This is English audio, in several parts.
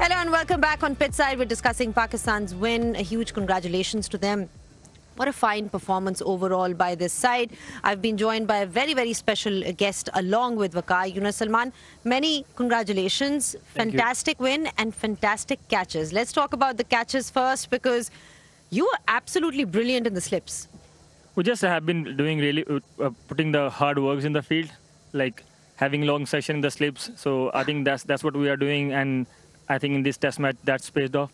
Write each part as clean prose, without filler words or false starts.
Hello and welcome back on Pitside. We're discussing Pakistan's win. A huge congratulations to them. What a fine performance overall by this side. I've been joined by a very, very special guest along with Waqar. Salman, many congratulations. Fantastic win and fantastic catches. Let's talk about the catches first because you were absolutely brilliant in the slips. We just have been doing really, putting the hard works in the field, like having long session in the slips. So I think that's what we are doing, and I think in this test match that's paid off.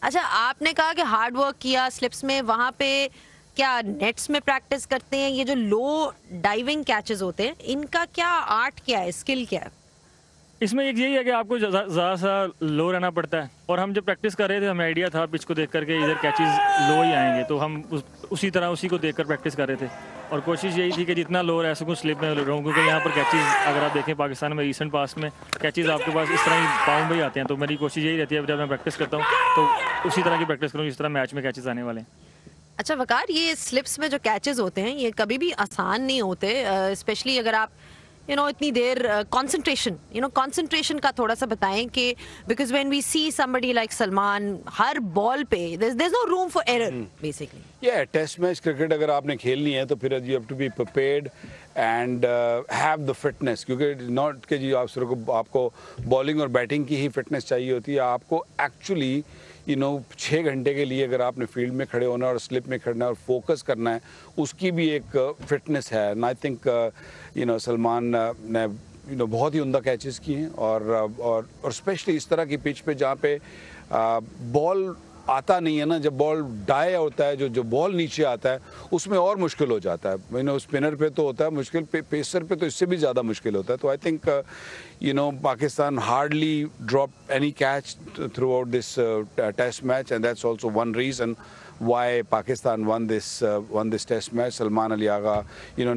अच्छा, आपने कहा कि hard work किया slips में, वहाँ पे क्या nets में प्रैक्टिस करते हैं? ये जो लो डाइविंग कैचेस होते हैं, इनका क्या आर्ट क्या है, स्किल क्या है? इसमें एक यही है कि आपको ज़्यादा सा लो रहना पड़ता है, और हम जब प्रैक्टिस कर रहे थे हमें आइडिया था पिच को देख करके इधर कैचेस लो ही आएंगे, तो हम उसी को देखकर प्रैक्टिस कर रहे थे, और कोशिश यही थी कि जितना लो रह सकूँ स्लिप में रहूँ, क्योंकि यहाँ पर कैचेस अगर आप देखें पाकिस्तान में रिसेंट पास्ट में कैचेस आपके पास इस तरह ही पाँव में ही आते हैं, तो मेरी कोशिश यही रहती है जब मैं प्रैक्टिस करता हूँ तो उसी तरह की प्रैक्टिस करूँ जिस तरह मैच में कैचेस आने वाले हैं। अच्छा वकार, ये स्लिप्स में जो कैचेस होते हैं ये कभी भी आसान नहीं होते, स्पेशली अगर आप इतनी देर कंसंट्रेशन का थोड़ा सा बताएं कि because when we see somebody like Salman हर बॉल पे there is no room for error basically. Test match cricket अगर आपने खेलनी है तो फिर you have to be prepared and have the fitness, क्योंकि नॉट कि जी आप सिर्फ आपको बॉलिंग और बैटिंग की ही फिटनेस चाहिए होती है, आपको एक्चुअली 6 घंटे के लिए अगर आपने फील्ड में खड़े होना और स्लिप में खड़ना और फोकस करना है, उसकी भी एक फिटनेस है। एंड आई थिंक सलमान ने बहुत ही उम्दा कैचेस किए हैं, और स्पेशली इस तरह की पिच पे जहाँ पे बॉल आता नहीं है ना, जब बॉल डाई होता है, जो बॉल नीचे आता है उसमें और मुश्किल हो जाता है। स्पिनर पे तो होता है मुश्किल, पेसर पे तो इससे भी ज़्यादा मुश्किल होता है। तो I think Pakistan hardly drop any catch throughout this test match, and that's also one reason why Pakistan won this test match. Salman Ali Agha,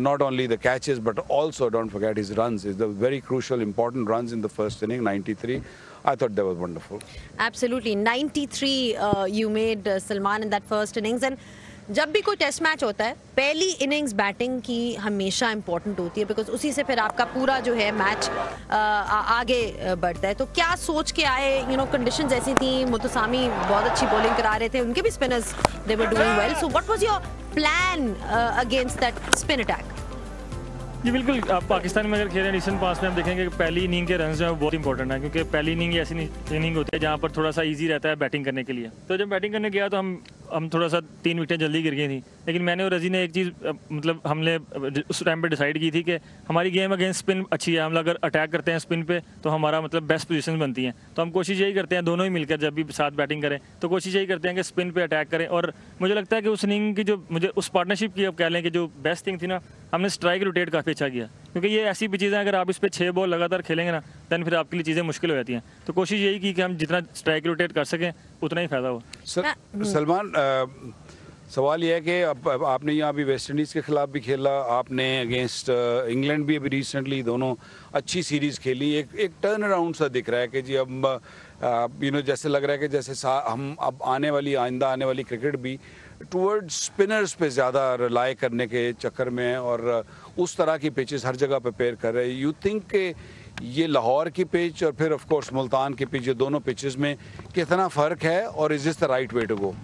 not only the catches but also don't forget his runs. Is the very crucial, important runs in the first inning, 93. I thought that was wonderful. Absolutely, 93 you made Salman in that first innings. And जब भी कोई test match होता है पहली innings batting की हमेशा important होती है, बिकॉज उसी से फिर आपका पूरा जो है मैच आगे बढ़ता है। तो क्या सोच के आए? कंडीशंस ऐसी थी, मुतसामी बहुत अच्छी बॉलिंग करा रहे थे, उनके भी spinners they were doing well, so what was your plan against that spin attack? जी बिल्कुल, आप पाकिस्तान में अगर खेल रहे हैं रिसेंट पास में हम देखेंगे कि पहली इनिंग के रन जो है बहुत इंपॉर्टेंट है, क्योंकि पहली इनिंग ऐसी इनिंग होती है जहाँ पर थोड़ा सा इजी रहता है बैटिंग करने के लिए। तो जब बैटिंग करने गया तो हम थोड़ा सा 3 विकेटें जल्दी गिर गई थी, लेकिन मैंने और रजी ने एक चीज़ मतलब हमने उस टाइम पे डिसाइड की थी कि हमारी गेम अगेंस्ट स्पिन अच्छी है, हम अगर अटैक करते हैं स्पिन पे तो हमारा मतलब बेस्ट पोजीशन बनती हैं। तो हम कोशिश यही करते हैं दोनों ही मिलकर जब भी साथ बैटिंग करें तो कोशिश यही करते हैं कि स्पिन पे अटैक करें, और मुझे लगता है कि उस इनिंग की जो मुझे उस पार्टनरशिप की अब कह लें कि जो बेस्ट थिंग थी ना, हमने स्ट्राइक रोटेट काफ़ी अच्छा किया, क्योंकि ये ऐसी भी चीज़ें अगर आप इस पर 6 बॉल लगातार खेलेंगे ना दैन फिर आपके लिए चीज़ें मुश्किल हो जाती हैं। तो कोशिश यही की कि हम जितना स्ट्राइक रोटेट कर सकें उतना ही फ़ायदा हो। सलमान, सवाल यह है कि आपने यहाँ भी वेस्ट इंडीज़ के ख़िलाफ़ भी खेला, आपने अगेंस्ट इंग्लैंड भी अभी रिसेंटली दोनों अच्छी सीरीज़ खेली, एक टर्न अराउंड सा दिख रहा है कि जी अब जैसे लग रहा है कि जैसे हम अब आइंदा आने वाली क्रिकेट भी टूवर्ड स्पिनर्स पे ज़्यादा रिलाई करने के चक्कर में है, और उस तरह की पिचेस हर जगह प्रिपेयर कर रहे हैं। यू थिंक कि ये लाहौर की पिच और फिर ऑफ कोर्स मुल्तान की पिच, ये दोनों पिचेस में कितना फ़र्क है, और is this the right way to go?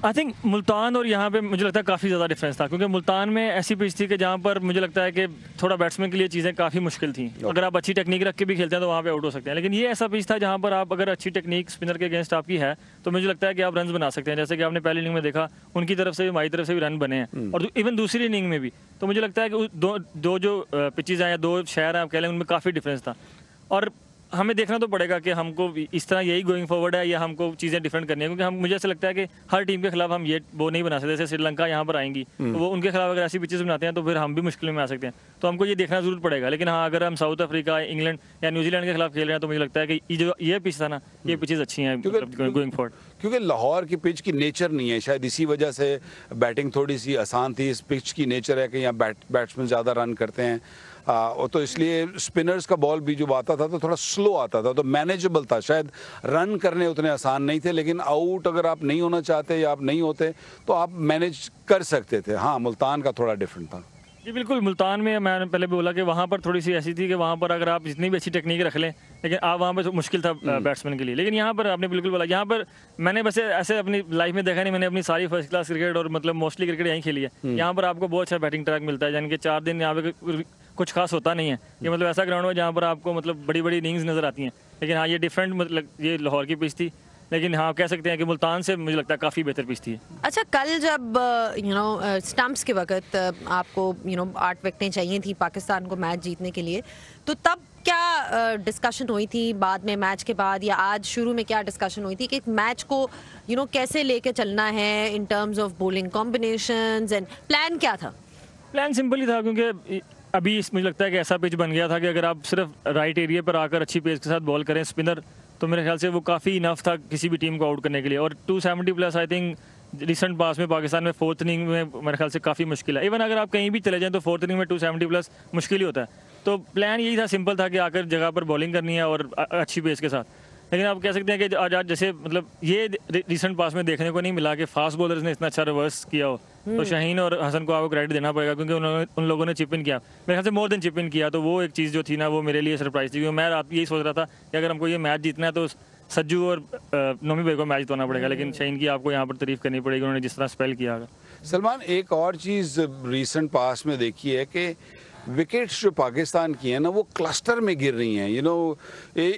I think Multan और यहाँ पे मुझे लगता है काफ़ी ज़्यादा डिफरेंस था, क्योंकि मुल्तान में ऐसी पिच थी कि जहाँ पर मुझे लगता है कि थोड़ा बैट्समैन के लिए चीज़ें काफ़ी मुश्किल थी। अगर आप अच्छी टेक्निक रख के भी खेलते हैं तो वहाँ पे आउट हो सकते हैं, लेकिन ये ऐसा पिच था जहाँ पर आप अगर अच्छी टेक्निक स्पिनर के अगेंस्ट आपकी है तो मुझे लगता है कि आप रन बना सकते हैं। जैसे कि आपने पहली इनिंग में देखा उनकी तरफ से भी हमारी तरफ से भी रन बने हैं, और इवन दूसरी इनिंग में भी। तो मुझे लगता है कि दो जो पिचेज़ हैं या 2 शहर हैं आप कह लें, उनमें काफ़ी डिफरेंस था, और हमें देखना तो पड़ेगा कि हमको इस तरह यही गोइंग फॉरवर्ड है या हमको चीज़ें डिफरेंट करनी है, क्योंकि मुझे ऐसा लगता है कि हर टीम के खिलाफ हम ये वो नहीं बना सकते। जैसे श्रीलंका यहाँ पर आएंगी तो वो उनके खिलाफ अगर ऐसी पिचेस बनाते हैं तो फिर हम भी मुश्किल में आ सकते हैं, तो हमको ये देखना जरूर पड़ेगा। लेकिन हाँ, अगर हम साउथ अफ्रीका, इंग्लैंड या न्यूजीलैंड के खिलाफ खेल रहे हैं तो मुझे लगता है कि जो ये पिच था ना, ये पिचेस अच्छी हैं गोइंग फॉरवर्ड, क्योंकि लाहौर की पिच की नेचर नहीं है, शायद इसी वजह से बैटिंग थोड़ी सी आसान थी। इस पिच की नेचर है कि यहाँ बैट्समैन ज़्यादा रन करते हैं, तो इसलिए स्पिनर्स का बॉल भी जो आता था तो थोड़ा स्लो आता था, तो मैनेजेबल था। शायद रन करने उतने आसान नहीं थे, लेकिन आउट अगर आप नहीं होना चाहते या आप नहीं होते तो आप मैनेज कर सकते थे। हाँ, मुल्तान का थोड़ा डिफरेंट था। जी बिल्कुल, मुल्तान में मैंने पहले भी बोला कि वहाँ पर थोड़ी सी ऐसी थी कि वहाँ पर अगर आप जितनी भी अच्छी टेक्निक रख लें, लेकिन आप वहाँ पर मुश्किल था बैट्समैन के लिए। लेकिन यहाँ पर आपने बिल्कुल बोला, यहाँ पर मैंने वैसे ऐसे अपनी लाइफ में देखा नहीं, मैंने अपनी सारी फर्स्ट क्लास क्रिकेट और मतलब मोस्टली क्रिकेट यहीं खेली है। यहाँ पर आपको बहुत अच्छा बैटिंग ट्रैक मिलता है, यानी कि 4 दिन यहाँ पे कुछ खास होता नहीं है। ये मतलब ऐसा ग्राउंड है जहाँ पर आपको मतलब बड़ी बड़ी इनिंग्स नज़र आती हैं। लेकिन हाँ, ये डिफरेंट, मतलब ये लाहौर की पिच थी, लेकिन हाँ कह सकते हैं कि मुल्तान से मुझे लगता है काफ़ी बेहतर पिच थी। अच्छा, कल जब स्टंप्स के वक्त आपको 8 विकेटें चाहिए थी पाकिस्तान को मैच जीतने के लिए, तो तब क्या डिस्कशन हुई थी बाद में, मैच के बाद या आज शुरू में क्या डिस्कशन हुई थी कि मैच को कैसे लेके चलना है in terms of bowling combinations, and plan क्या था? प्लान सिंपल ही था, क्योंकि अभी मुझे लगता है कि ऐसा पिच बन गया था कि अगर आप सिर्फ राइट एरिया पर आकर अच्छी पेस के साथ बॉल करें स्पिनर, तो मेरे ख्याल से वो काफ़ी इनफ था किसी भी टीम को आउट करने के लिए। और 270 प्लस आई थिंक रिसेंट पास में पाकिस्तान में 4th इनिंग में मेरे ख्याल से काफ़ी मुश्किल है। इवन अगर आप कहीं भी चले जाएं तो 4th इनिंग में 270 प्लस मुश्किल ही होता है। तो प्लान यही था, सिंपल था कि आकर जगह पर बॉलिंग करनी है और अच्छी पेस के साथ। लेकिन आप कह सकते हैं कि आज जैसे मतलब ये रिसेंट पास में देखने को नहीं मिला कि फास्ट बॉलर्स ने इतना अच्छा रिवर्स किया हो। तो शाहीन और हसन को आपको क्रेडिट देना पड़ेगा, क्योंकि उन लोगों ने चिप इन किया, मेरे ख्याल से मोर देन चिप इन किया। तो वो एक चीज़ जो थी ना, वो मेरे लिए सरप्राइज थी, क्योंकि मैं रात यही सोच रहा था कि अगर हमको ये मैच जीतना है तो सज्जू और नोमी भाई को मैच जितवाना पड़ेगा। लेकिन शाहीन की आपको यहाँ पर तारीफ करनी पड़ेगी, उन्होंने जिस तरह स्पेल किया। सलमान, एक और चीज़ रिसेंट पास में देखी है कि विकेट्स जो पाकिस्तान की हैं ना, वो क्लस्टर में गिर रही हैं।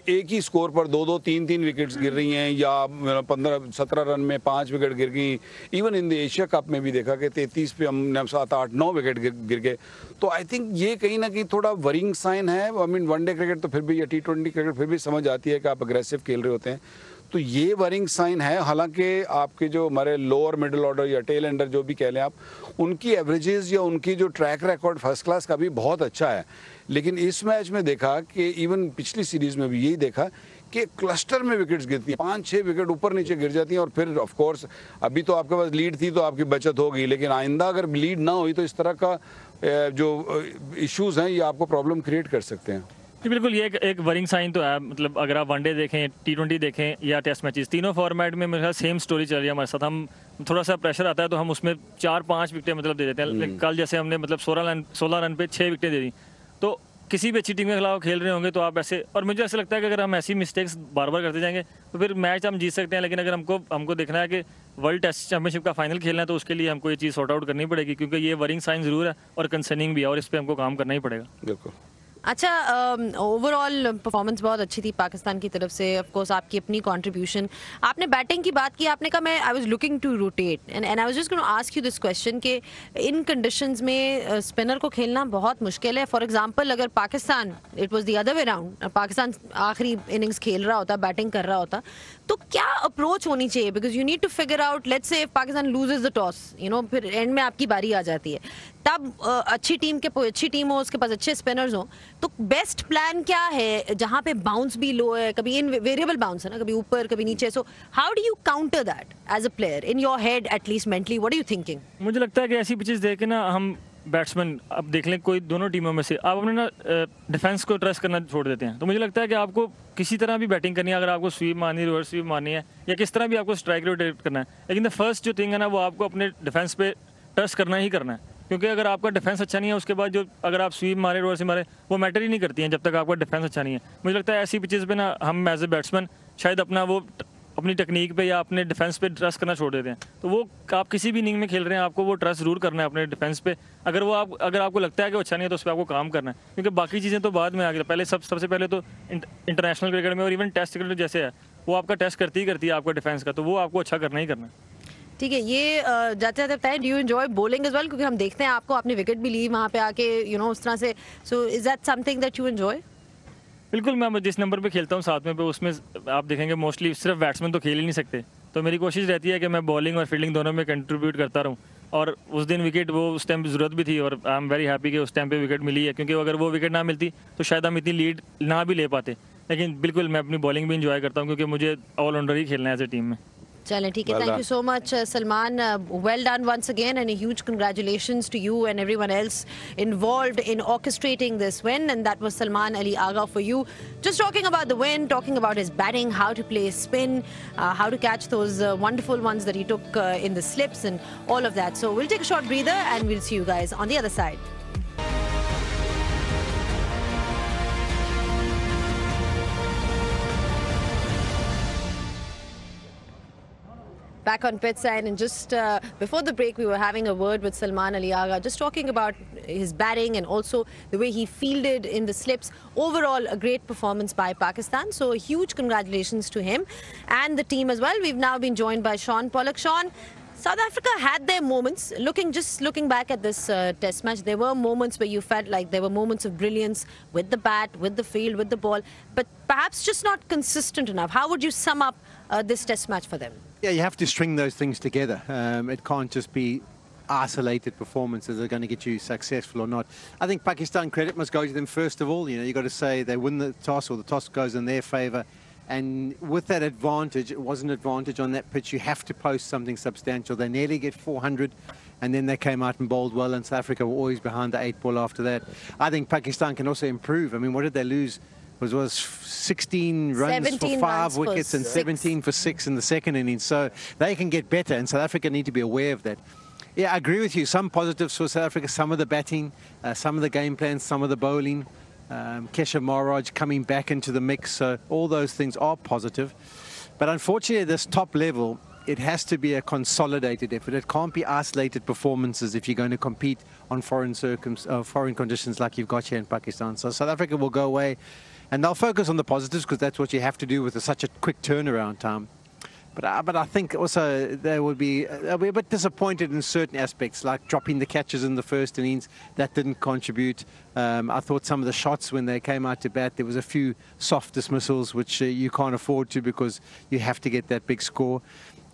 एक ही स्कोर पर 2-2, 3-3 विकेट्स गिर रही हैं, या 15-17 रन में 5 विकेट गिर गई। Even in the Asia cup में भी देखा कि 33 पे हमने 7-8-9 विकेट गिर गए। तो आई थिंक ये कहीं ना कहीं थोड़ा वरिंग साइन है। आई मीन वनडे क्रिकेट तो फिर भी, या T20 क्रिकेट फिर भी समझ आती है कि आप अग्रेसिव खेल रहे होते हैं, तो ये वरिंग साइन है। हालांकि आपके जो हमारे लोअर मिडिल ऑर्डर या टेल एंडर जो भी कह लें आप, उनकी एवरेजेस या उनकी जो ट्रैक रिकॉर्ड फर्स्ट क्लास का भी बहुत अच्छा है। लेकिन इस मैच में देखा कि इवन पिछली सीरीज में भी यही देखा कि क्लस्टर में विकेट्स गिरती हैं, 5-6 विकेट ऊपर नीचे गिर जाती हैं। और फिर ऑफ कोर्स अभी तो आपके पास लीड थी तो आपकी बचत होगी, लेकिन आइंदा अगर लीड ना हुई तो इस तरह का जो इश्यूज हैं ये आपको प्रॉब्लम क्रिएट कर सकते हैं। जी बिल्कुल, ये एक वरिंग साइन तो है। मतलब अगर आप वनडे देखें, T20 देखें या टेस्ट मैचेस, तीनों फॉर्मेट में मेरे ख्याल सेम स्टोरी चल रही है हमारे साथ। हम थोड़ा सा प्रेशर आता है तो हम उसमें 4-5 विकेटें मतलब दे देते हैं। कल जैसे हमने मतलब 16 रन पे 6 विकेटें दे दी। तो किसी भी अच्छी टीम के खिलाफ खेल रहे होंगे तो आप ऐसे, और मुझे ऐसा लगता है कि अगर हम ऐसी मिस्टेक्स बार बार करते जाएंगे तो फिर मैच हम जीत सकते हैं। लेकिन अगर हमको देखना है कि वर्ल्ड टेस्ट चैंपियनशिप का फाइनल खेलना है तो उसके लिए हमको ये चीज़ सॉर्ट आउट करनी पड़ेगी, क्योंकि ये वरिंग साइन ज़रूर है और कंसर्निंग भी है, और इस पर हमको काम करना ही पड़ेगा। बिल्कुल। अच्छा, ओवरऑल परफॉर्मेंस बहुत अच्छी थी पाकिस्तान की तरफ से। ऑफ कोर्स आपकी अपनी कंट्रीब्यूशन। आपने बैटिंग की बात की, आपने कहा मैं I was looking to rotate, and I was just going to ask you this question कि इन कंडीशंस में स्पिनर को खेलना बहुत मुश्किल है। फॉर एग्जांपल अगर Pakistan, it was the other way round, Pakistan आखिरी इनिंग्स खेल रहा होता, बैटिंग कर रहा होता, तो क्या अप्रोच होनी चाहिए? Because you need to figure out, let's say Pakistan loses the toss, फिर एंड में आपकी बारी आ जाती है, तब अच्छी टीम हो, उसके पास अच्छे स्पिनर्स हो, तो बेस्ट प्लान क्या है जहां पे बाउंस भी लो है, कभी इन वेरिएबल बाउंस है ना, कभी ऊपर कभी नीचे, so how do you counter that as a player in your head, at least mentally, what are you thinking? मुझे लगता है कि ऐसी पिचेस देख के ना हम बैट्समैन, अब देख लें कोई दोनों टीमों में से, आप अपने ना डिफेंस को ट्रस्ट करना छोड़ देते हैं। तो मुझे लगता है कि आपको किसी तरह भी बैटिंग करनी है, अगर आपको स्वीप मारनी है, रिवर्स स्वीप मारनी है, या किस तरह भी आपको स्ट्राइक रोटेट करना है, लेकिन द फर्स्ट जो थिंग है ना, वो आपको अपने डिफेंस पे ट्रस्ट करना ही करना है। क्योंकि अगर आपका डिफेंस अच्छा नहीं है, उसके बाद जो अगर आप स्वीप मारे, रिवर्स मारे, वो मैटर ही नहीं करती हैं जब तक आपका डिफेंस अच्छा नहीं है। मुझे लगता है ऐसी पिचेस पे ना हम एज ए बैट्समैन शायद अपनी टेक्निक पे या अपने डिफेंस पे ट्रस्ट करना छोड़ देते हैं। तो वो आप किसी भी इनिंग में खेल रहे हैं, आपको वो ट्रस्ट जरूर करना है अपने डिफेंस पे। अगर आपको लगता है कि वो अच्छा नहीं है तो उस पर आपको काम करना है, क्योंकि बाकी चीज़ें तो बाद में आ गई। पहले सबसे पहले तो इंटरनेशनल क्रिकेट में और इवन टेस्ट क्रिकेट जैसे है, वो आपका टेस्ट करती है आपका डिफेंस का, तो वो आपको अच्छा करना ही करना है। ठीक है, ये जाते जाते बताएं, do you enjoy bowling as well? क्योंकि हम देखते हैं आपने विकेट भी ली वहाँ पे आके, उस तरह से, so is that something that you enjoy? बिल्कुल, मैं जिस नंबर पे खेलता हूँ 7 में पे, उसमें आप देखेंगे मोस्टली सिर्फ बैट्समैन तो खेल ही नहीं सकते, तो मेरी कोशिश रहती है कि मैं बॉलिंग और फील्डिंग दोनों में कंट्रीब्यूट करता रहूँ। और उस दिन विकेट वो उस टाइम ज़रूरत भी थी, और आई एम वेरी हैप्पी कि उस टाइम पे विकेट मिली है, क्योंकि अगर वो विकेट ना मिलती तो शायद हम इतनी लीड ना भी ले पाते। लेकिन बिल्कुल मैं अपनी बॉलिंग भी इंजॉय करता हूँ, क्योंकि मुझे ऑलराउंडर ही खेलना है एज ए टीम में। चलें, ठीक है, thank you so much Salman, well done once again, and a huge congratulations to you and everyone else involved in orchestrating this win. And that was Salman Ali Agha for you, just talking about the win, talking about his batting, how to play spin, how to catch those wonderful ones that he took in the slips and all of that. So we'll take a short breather and we'll see you guys on the other side. back on pit side, and just before the break we were having a word with Salman Ali Agha, just talking about his batting and also the way he fielded in the slips. Overall, a great performance by Pakistan, so a huge congratulations to him and the team as well. We've now been joined by Sean Pollock. Sean, South Africa had their moments. Looking back at this test match, there were moments where you felt like there were moments of brilliance with the bat, with the field, with the ball, but perhaps just not consistent enough. How would you sum up this test match for them? Yeah, you have to string those things together. It can't just be isolated performances that are going to get you successful or not. I think Pakistan, credit must go to them first of all. You know, you've got to say they win the toss, or the toss goes in their favour. And with that advantage, it was an advantage on that pitch. You have to post something substantial. They nearly get 400, and then they came out and bowled well, and South Africa were always behind the 8 ball after that. I think Pakistan can also improve. I mean, what did they lose? It was 16 runs for 5 wickets and 17 for 6 in the second innings. So they can get better, and South Africa need to be aware of that. Yeah, I agree with you. Some positives for South Africa, some of the batting, some of the game plans, some of the bowling. Keshav Maharaj coming back into the mix, so all those things are positive. But unfortunately, at this top level, it has to be a consolidated effort. It can't be isolated performances if you're going to compete on foreign conditions like you've got here in Pakistan. So South Africa will go away, and they'll focus on the positives because that's what you have to do with such a quick turnaround time. But I think also they'll be a bit disappointed in certain aspects, like dropping the catches in the first innings. That didn't contribute. I thought some of the shots when they came out to bat, there was a few soft dismissals, which you can't afford to because you have to get that big score.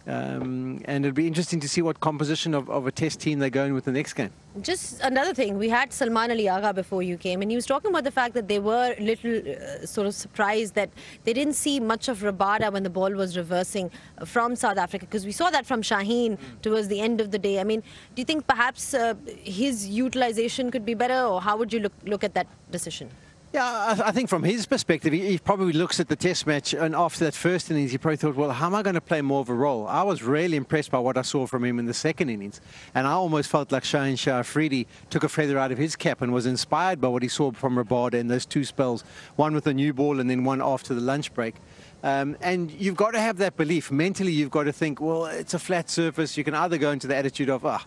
And it'll be interesting to see what composition of a test team they go in with the next game. Just another thing, we had Salman Ali Agha before you came, and he was talking about the fact that they were a little sort of surprised that they didn't see much of Rabada when the ball was reversing from South Africa, because we saw that from Shaheen towards the end of the day. I mean, do you think perhaps his utilization could be better, or how would you look at that decision? Yeah, I think from his perspective, he probably looks at the test match, and after that first innings, he probably thought, well, how am I going to play more of a role? I was really impressed by what I saw from him in the second innings, and I almost felt like Shaheen Shah Afridi took a feather out of his cap and was inspired by what he saw from Rabada in those 2 spells, one with a new ball and then one after the lunch break. And you've got to have that belief. Mentally, you've got to think, well, it's a flat surface. You can either go into the attitude of, I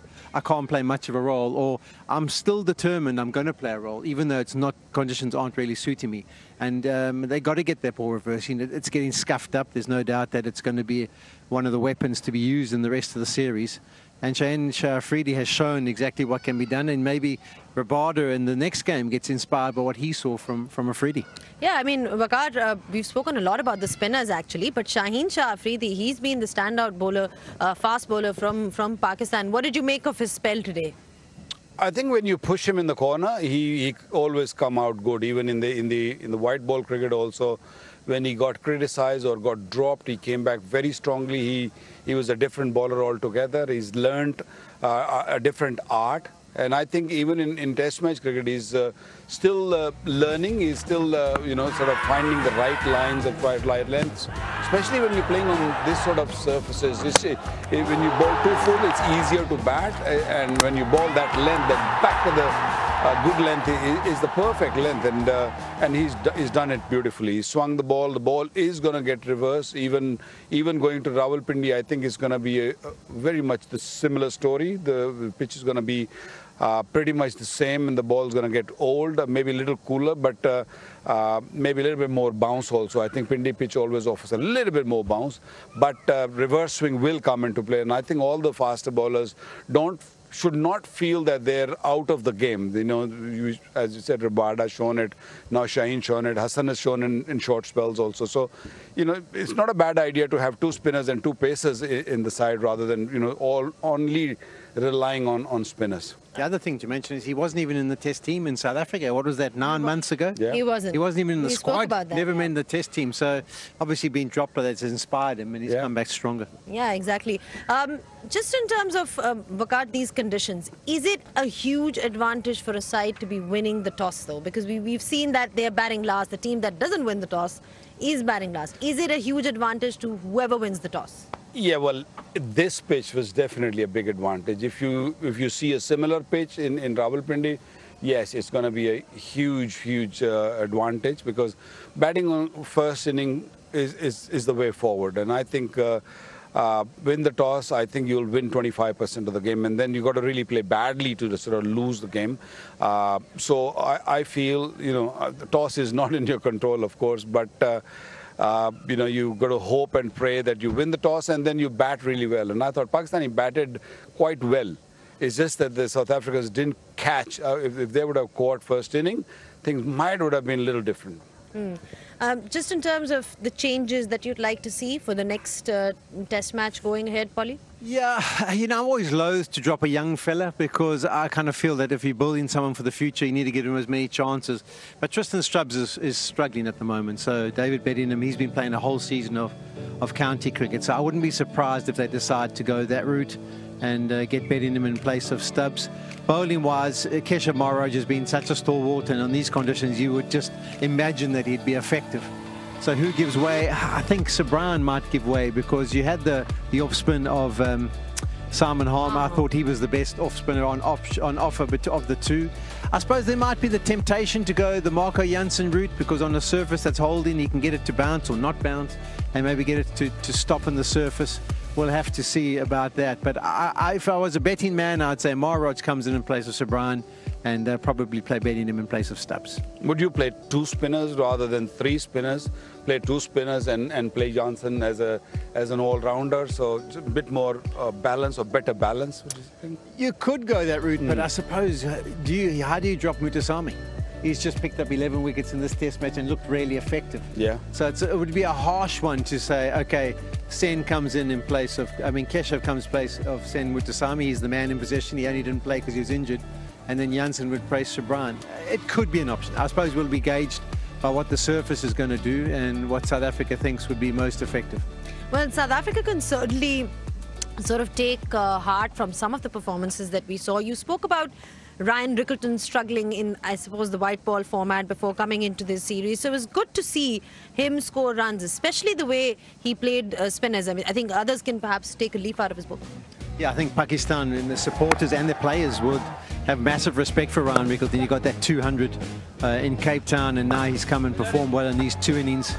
can't play much of a role, or I'm still determined I'm going to play a role, even though conditions aren't really suiting me. And they got to get that ball reversing. It's getting scuffed up. There's no doubt that it's going to be one of the weapons to be used in the rest of the series. And Shaheen Shah Afridi has shown exactly what can be done, and maybe Rabada in the next game gets inspired by what he saw from Afridi. Yeah, I mean, Waqar, we've spoken a lot about the spinners actually, but Shaheen Shah Afridi, he's been the standout bowler, fast bowler from Pakistan. What did you make of his spell today? I think when you push him in the corner, he always come out good. Even in the white ball cricket also, when he got criticized or got dropped, he came back very strongly. He was a different bowler altogether. He's learnt a different art. And I think even in Test match cricket, he's still learning. He's still, sort of finding the right lines and right lengths. Especially when you're playing on this sort of surfaces. When you bowl too full, it's easier to bat. And when you bowl that length, that back of the good length is the perfect length. And he's done it beautifully. He swung the ball. The ball is going to get reversed. Even going to Rawalpindi, I think it's going to be very much the similar story. The pitch is going to be pretty much the same, and the ball is going to get old, maybe a little cooler, but maybe a little bit more bounce also. I think Pindi pitch always offers a little bit more bounce, but reverse swing will come into play, and I think all the faster bowlers should not feel that they're out of the game. You know, as you said, Rabada has shown it, now Shaheen shown it, Hassan has shown in short spells also. So, you know, it's not a bad idea to have 2 spinners and 2 pacers in the side rather than, you know, only relying on spinners. The other thing to mention is he wasn't even in the test team in South Africa. What was that, 9 months ago? Yeah. He wasn't. He wasn't even in the squad. That, never been in the test team. So obviously being dropped by that has inspired him, and he's come back stronger. Yeah, exactly. Just in terms of Waqar, these conditions, is it a huge advantage for a side to be winning the toss though? Because we've seen that they're batting last. The team that doesn't win the toss is batting last. Is it a huge advantage to whoever wins the toss? Yeah, well, this pitch was definitely a big advantage. If you see a similar pitch in Rawalpindi, yes, it's going to be a huge advantage, because batting on first inning is the way forward. And I think win the toss, I think you'll win 25% of the game, and then you got to really play badly to sort of lose the game. So I feel, the toss is not in your control, of course, but you got to hope and pray that you win the toss and then you bat really well. And I thought Pakistani batted quite well. It's just that the South Africans didn't catch. If they would have caught first inning, things would have been a little different. Just in terms of the changes that you'd like to see for the next test match going ahead, Polly? Yeah, I'm always loath to drop a young fella because I kind of feel that if you're building someone for the future, you need to give him as many chances. But Tristan Stubbs is struggling at the moment. So David Bedingham, he's been playing a whole season of county cricket. So I wouldn't be surprised if they decide to go that route and get Bedingham in place of Stubbs. Bowling-wise, Keshav Maharaj has been such a stalwart, and on these conditions, you would just imagine that he'd be effective. So who gives way? I think Sabran might give way because you had the off-spin of Simon Harm. I thought he was the best off-spinner on offer of the two. I suppose there might be the temptation to go the Marco Jansen route because on a surface that's holding, he can get it to bounce or not bounce and maybe get it to stop on the surface. We'll have to see about that. But if I was a betting man, I'd say Maharaj comes in place of Sabran and probably play Bedingham in place of Stubbs. Would you play 2 spinners rather than 3 spinners? Play 2 spinners and play Johnson as an all-rounder, so it's a bit more balance or better balance, would you think? You could go that route, but I suppose, how do you drop Mutasamy? He's just picked up 11 wickets in this test match and looked really effective. Yeah. So it would be a harsh one to say, okay, Sen comes in place of, Keshav comes in place of Sen Mutasamy. He's the man in possession. He only didn't play because he was injured. And then Jansen would place Sabran. It could be an option. I suppose we'll be gauged by what the surface is going to do and what South Africa thinks would be most effective. Well, South Africa can certainly sort of take heart from some of the performances that we saw. You spoke about Ryan Rickelton struggling in, I suppose, the white ball format before coming into this series. So it was good to see him score runs, especially the way he played spinners. I think others can perhaps take a leaf out of his book. Yeah, I think Pakistan and the supporters and the players would have massive respect for Ryan Rickelton. He got that 200 in Cape Town, and now he's come and performed well in these 2 innings.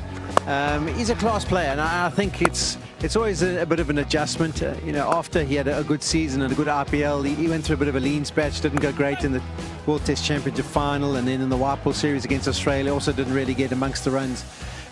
He's a class player, and I think it's always a bit of an adjustment. After he had a good season and a good RPL, he went through a bit of a lean patch, didn't go great in the World Test Championship final, and then in the white ball series against Australia, also didn't really get amongst the runs.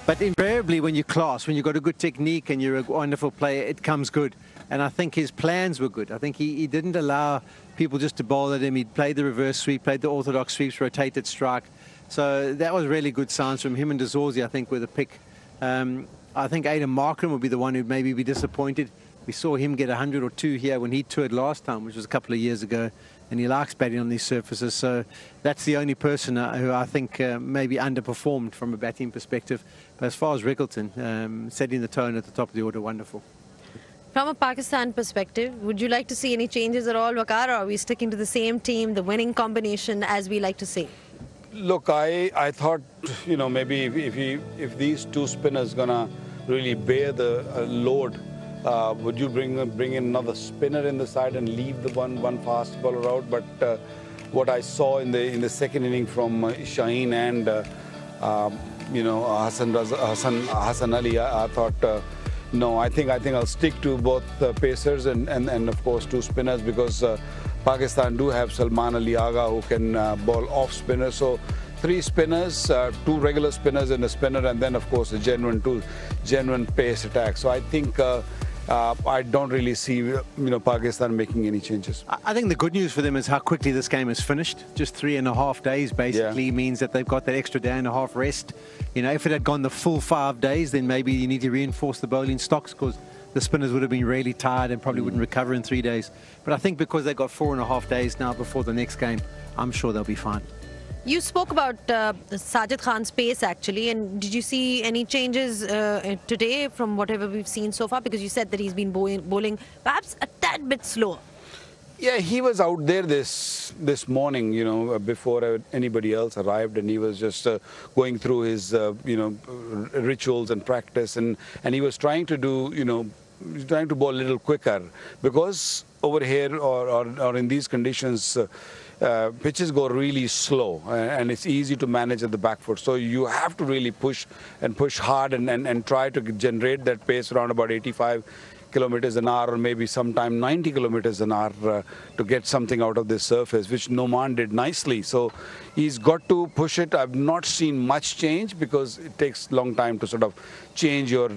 But invariably, when you're class, when you've got a good technique and you're a wonderful player, it comes good. And I think his plans were good. I think he didn't allow people just to bowl at him. He played the reverse sweep, played the orthodox sweeps, rotated strike. So that was really good signs from him, and De Zorzi, I think, were the pick. I think Aidan Markram would be the one who'd maybe be disappointed. We saw him get 100 or 2 here when he toured last time, which was a couple of years ago, and he likes batting on these surfaces. So that's the only person who I think maybe underperformed from a batting perspective. But as far as Rickelton, setting the tone at the top of the order, wonderful. From a Pakistan perspective, would you like to see any changes at all, Waqar, or are we sticking to the same team, the winning combination, as we like to say? Look, I thought, maybe if these 2 spinners gonna really bear the load, would you bring in another spinner in the side and leave the one fast bowler out? But what I saw in the second inning from Shaheen and Hassan Ali, I thought. No, I think I'll stick to both pacers and of course 2 spinners because Pakistan do have Salman Ali Agha who can bowl off spinners. So 3 spinners, 2 regular spinners and a spinner, and then of course a genuine pace attack. So I think I don't really see Pakistan making any changes. I think the good news for them is how quickly this game is finished. Just 3.5 days basically means that they've got that extra day and a half rest. If it had gone the full 5 days, then maybe you need to reinforce the bowling stocks because the spinners would have been really tired and probably wouldn't recover in 3 days. But I think because they've got 4.5 days now before the next game, I'm sure they'll be fine. You spoke about Sajid Khan's pace actually, and did you see any changes today from whatever we've seen so far? Because you said that he's been bowling perhaps a tad bit slower. Yeah, he was out there this morning, before anybody else arrived, and he was just going through his, rituals and practice, and he was trying to do, trying to bowl a little quicker because over here or in these conditions, pitches go really slow and it's easy to manage at the back foot. So you have to really push hard and try to generate that pace around about 85 kilometers an hour or maybe sometime 90 kilometers an hour to get something out of this surface, which Noman did nicely. So he's got to push it. I've not seen much change because it takes a long time to sort of change your,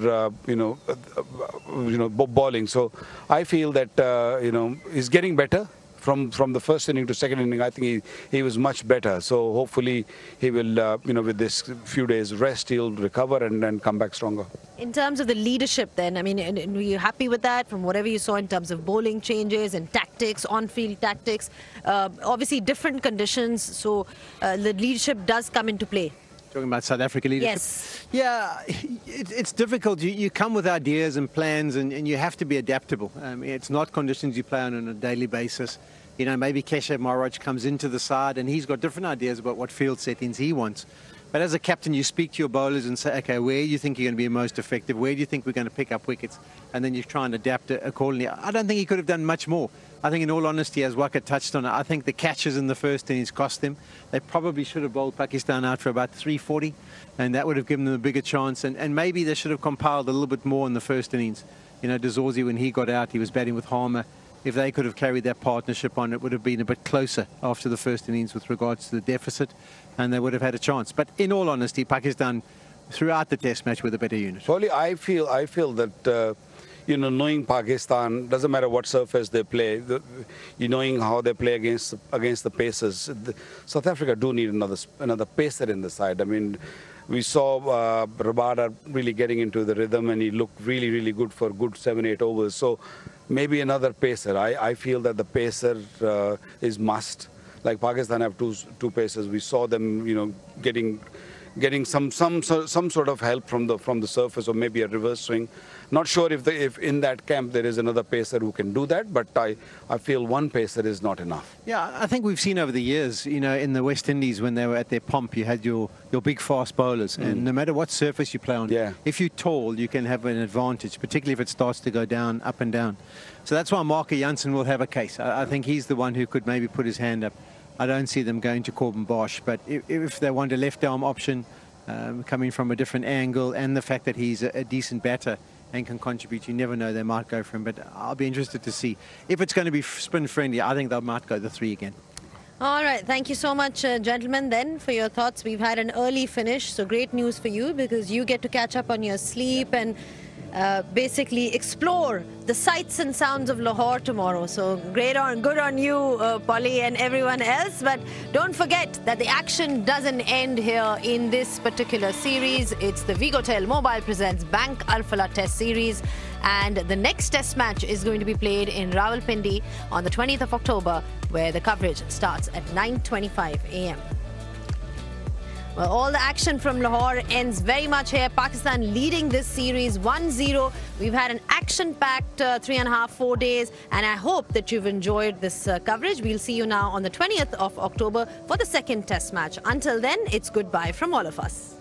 bowling. So I feel that, he's getting better. From the first inning to second inning, I think he was much better. So hopefully he will, with this few days rest, he'll recover and then come back stronger. In terms of the leadership then, I mean, were you happy with that from whatever you saw in terms of bowling changes and tactics, on-field tactics? Obviously different conditions, so the leadership does come into play. Talking about South Africa leadership? Yes. Yeah, it's difficult. You come with ideas and plans and you have to be adaptable. It's not conditions you play on a daily basis. Maybe Keshav Maharaj comes into the side and he's got different ideas about what field settings he wants. But as a captain, you speak to your bowlers and say, okay, where do you think you're going to be most effective? Where do you think we're going to pick up wickets? And then you try and adapt it accordingly. I don't think he could have done much more. I think in all honesty, as Waka touched on it, I think the catches in the first innings cost them. They probably should have bowled Pakistan out for about 340, and that would have given them a bigger chance. And maybe they should have compiled a little bit more in the first innings. Dazorzi, when he got out, he was batting with Harmer. If they could have carried that partnership on, it would have been a bit closer after the first innings with regards to the deficit, and they would have had a chance. But in all honesty, Pakistan, throughout the test match, were the better unit. Probably I feel that, knowing Pakistan, doesn't matter what surface they play, knowing how they play against the Pacers, South Africa do need another pacer in the side. I mean, we saw Rabada really getting into the rhythm, and he looked really, really good for good 7-8 overs. So maybe another pacer. I feel that the pacer is must. Like Pakistan have two pacers. We saw them, getting some sort of help from the surface, or maybe a reverse swing. Not sure if in that camp there is another pacer who can do that, but I feel one pacer is not enough. Yeah, I think we've seen over the years, in the West Indies when they were at their pomp, you had your big fast bowlers, and no matter what surface you play on, if you're tall, you can have an advantage, particularly if it starts to go down, up and down. So that's why Marco Jansen will have a case. I think he's the one who could maybe put his hand up. I don't see them going to Corbin Bosch, but if they want a left arm option, coming from a different angle, and the fact that he's a decent batter and can contribute, you never know, they might go for him. But I'll be interested to see. If it's going to be spin friendly, I think they might go the 3 again. All right, thank you so much, gentlemen, then, for your thoughts. We've had an early finish, so great news for you, because you get to catch up on your sleep and basically explore the sights and sounds of Lahore tomorrow. So good on you, Polly, and everyone else. But don't forget that the action doesn't end here in this particular series. It's the Vigotel Mobile presents Bank Alfala Test Series, and the next test match is going to be played in Rawalpindi on the 20th of October, where the coverage starts at 9:25 a.m. Well, all the action from Lahore ends very much here. Pakistan leading this series 1-0. We've had an action-packed 3.5-4 days, and I hope that you've enjoyed this coverage. We'll see you now on the 20th of October for the second test match. Until then, it's goodbye from all of us.